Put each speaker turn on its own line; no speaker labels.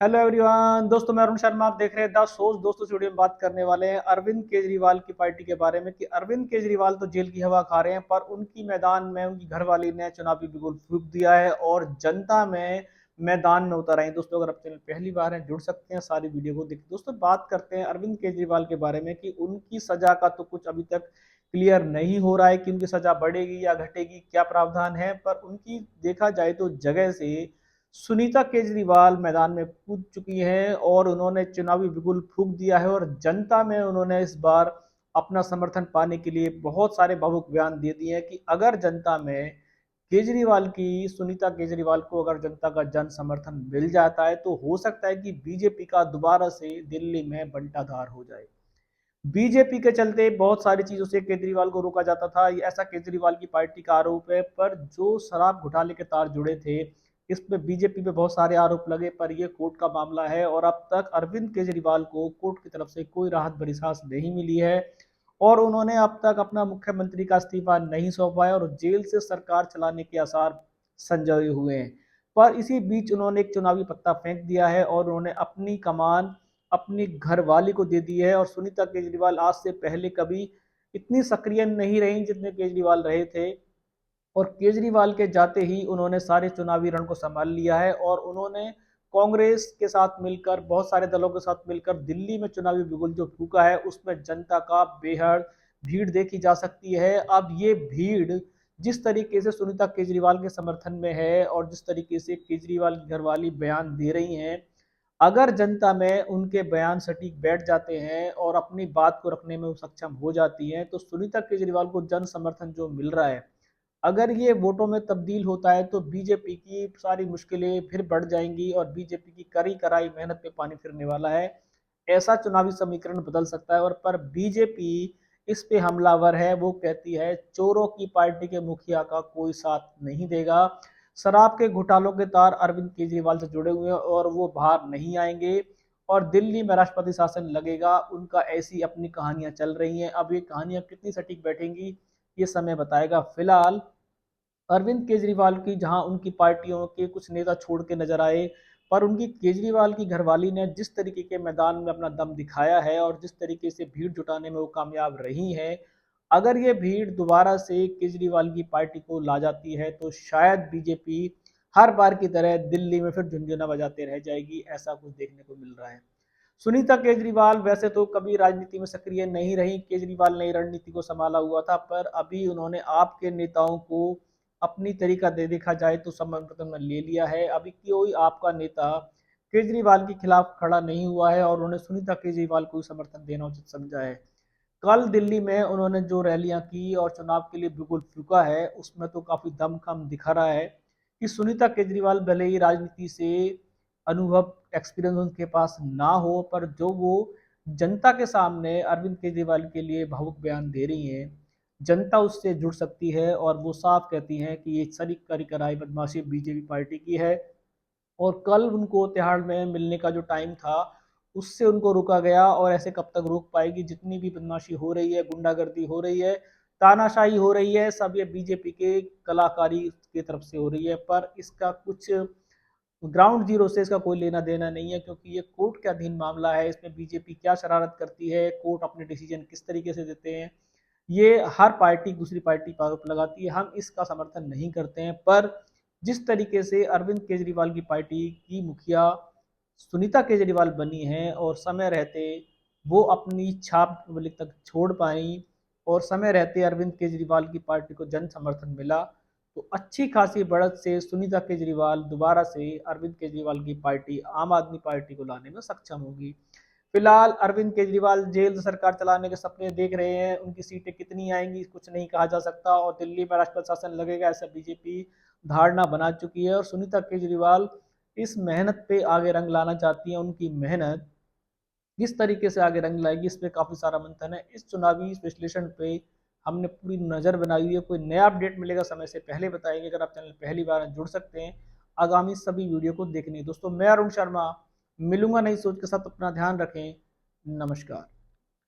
Hello everyone दोस्तों, मैं अरुण शर्मा। आप देख रहे हैं द सोच। दोस्तों, इस वीडियो में बात करने वाले हैं अरविंद केजरीवाल की पार्टी के बारे में कि अरविंद केजरीवाल तो जेल की हवा खा रहे हैं, पर उनकी मैदान में उनकी घरवाली ने चुनावी बिगुल फूंक दिया है और जनता में मैदान में उतर आई है। दोस्तों, अगर आप चैनल पहली बार हैं, जुड़ सकते हैं, सारी वीडियो को देखिए। दोस्तों, बात करते हैं अरविंद केजरीवाल के बारे में कि उनकी सजा का तो कुछ अभी तक क्लियर नहीं हो रहा है कि उनकी सजा बढ़ेगी या घटेगी, क्या प्रावधान है। पर उनकी देखा जाए तो जगह से सुनीता केजरीवाल मैदान में कूद चुकी हैं और उन्होंने चुनावी बिगुल फूंक दिया है और जनता में उन्होंने इस बार अपना समर्थन पाने के लिए बहुत सारे भावुक बयान दे दिए हैं कि अगर जनता में केजरीवाल की सुनीता केजरीवाल को अगर जनता का जन समर्थन मिल जाता है तो हो सकता है कि बीजेपी का दोबारा से दिल्ली में बंटाधार हो जाए। बीजेपी के चलते बहुत सारी चीजों से केजरीवाल को रोका जाता था, ये ऐसा केजरीवाल की पार्टी का आरोप है। पर जो शराब घोटाले के तार जुड़े थे, इस पे बीजेपी पे बहुत सारे आरोप लगे, पर ये कोर्ट का मामला है और अब तक अरविंद केजरीवाल को कोर्ट की तरफ से कोई राहत भरी सांस नहीं मिली है और उन्होंने अब तक अपना मुख्यमंत्री का इस्तीफा नहीं सौंपा है और जेल से सरकार चलाने के आसार संजय हुए हैं। पर इसी बीच उन्होंने एक चुनावी पत्ता फेंक दिया है और उन्होंने अपनी कमान अपनी घरवाली को दे दी है। और सुनीता केजरीवाल आज से पहले कभी इतनी सक्रिय नहीं रही जितने केजरीवाल रहे थे और केजरीवाल के जाते ही उन्होंने सारे चुनावी रण को संभाल लिया है और उन्होंने कांग्रेस के साथ मिलकर बहुत सारे दलों के साथ मिलकर दिल्ली में चुनावी बिगुल जो फूका है उसमें जनता का बेहद भीड़ देखी जा सकती है। अब ये भीड़ जिस तरीके से सुनीता केजरीवाल के समर्थन में है और जिस तरीके से केजरीवाल की घरवाली बयान दे रही हैं, अगर जनता में उनके बयान सटीक बैठ जाते हैं और अपनी बात को रखने में वो सक्षम हो जाती हैं तो सुनीता केजरीवाल को जन समर्थन जो मिल रहा है, अगर ये वोटों में तब्दील होता है तो बीजेपी की सारी मुश्किलें फिर बढ़ जाएंगी और बीजेपी की कड़ी कराई मेहनत पे पानी फिरने वाला है। ऐसा चुनावी समीकरण बदल सकता है। और पर बीजेपी इस पे हमलावर है, वो कहती है चोरों की पार्टी के मुखिया का कोई साथ नहीं देगा। शराब के घोटालों के तार अरविंद केजरीवाल से जुड़े हुए हैं और वो बाहर नहीं आएंगे और दिल्ली में राष्ट्रपति शासन लगेगा। उनका ऐसी अपनी कहानियां चल रही हैं। अब ये कहानियां कितनी सटीक बैठेंगी ये समय बताएगा। फिलहाल अरविंद केजरीवाल की जहां उनकी पार्टियों के कुछ नेता छोड़ के नजर आए, पर उनकी केजरीवाल की घरवाली ने जिस तरीके के मैदान में अपना दम दिखाया है और जिस तरीके से भीड़ जुटाने में वो कामयाब रही है, अगर ये भीड़ दोबारा से केजरीवाल की पार्टी को ला जाती है तो शायद बीजेपी हर बार की तरह दिल्ली में फिर झुंझुना बजाते रह जाएगी। ऐसा कुछ देखने को मिल रहा है। सुनीता केजरीवाल वैसे तो कभी राजनीति में सक्रिय नहीं रही, केजरीवाल ने रणनीति को संभाला हुआ था, पर अभी उन्होंने आपके नेताओं को अपनी तरीका दे देखा जाए तो समर्थन में ले लिया है। अभी कोई आपका नेता केजरीवाल के खिलाफ खड़ा नहीं हुआ है और उन्होंने सुनीता केजरीवाल को समर्थन देना उचित समझा है। कल दिल्ली में उन्होंने जो रैलियां की और चुनाव के लिए बिगुल फूका है उसमें तो काफी दमखम दिखा रहा है कि सुनीता केजरीवाल भले ही राजनीति से अनुभव एक्सपीरियंस उनके पास ना हो, पर जो वो जनता के सामने अरविंद केजरीवाल के लिए भावुक बयान दे रही हैं, जनता उससे जुड़ सकती है और वो साफ कहती हैं कि ये सारी करी कराई बदमाशी बीजेपी पार्टी की है। और कल उनको तिहाड़ में मिलने का जो टाइम था उससे उनको रोका गया और ऐसे कब तक रोक पाएगी। जितनी भी बदमाशी हो रही है, गुंडागर्दी हो रही है, तानाशाही हो रही है, सब ये बीजेपी के कलाकारी की तरफ से हो रही है। पर इसका कुछ ग्राउंड जीरो से इसका कोई लेना देना नहीं है क्योंकि ये कोर्ट के अधीन मामला है। इसमें बीजेपी क्या शरारत करती है, कोर्ट अपने डिसीजन किस तरीके से देते हैं, ये हर पार्टी दूसरी पार्टी पर आरोप लगाती है। हम इसका समर्थन नहीं करते हैं, पर जिस तरीके से अरविंद केजरीवाल की पार्टी की मुखिया सुनीता केजरीवाल बनी है और समय रहते वो अपनी छाप पब्लिक तक छोड़ पाई और समय रहते अरविंद केजरीवाल की पार्टी को जन समर्थन मिला, तो अच्छी खासी बढ़त से सुनीता केजरीवाल दोबारा से अरविंद केजरीवाल की पार्टी आम आदमी पार्टी को लाने में सक्षम होगी। फिलहाल अरविंद केजरीवाल जेल से सरकार चलाने के सपने देख रहे हैं। उनकी सीटें कितनी आएंगी कुछ नहीं कहा जा सकता और दिल्ली में राष्ट्रपति शासन लगेगा ऐसा बीजेपी धारणा बना चुकी है और सुनीता केजरीवाल इस मेहनत पे आगे रंग लाना चाहती हैं। उनकी मेहनत किस तरीके से आगे रंग लाएगी इस पे काफी सारा मंथन है। इस चुनावी विश्लेषण पे हमने पूरी नजर बनाई हुई है। कोई नया अपडेट मिलेगा समय से पहले बताएंगे। अगर आप चैनल पहली बार जुड़ सकते हैं आगामी सभी वीडियो को देखने। दोस्तों, मैं अरुण शर्मा मिलूंगा नई सोच के साथ। अपना ध्यान रखें। नमस्कार।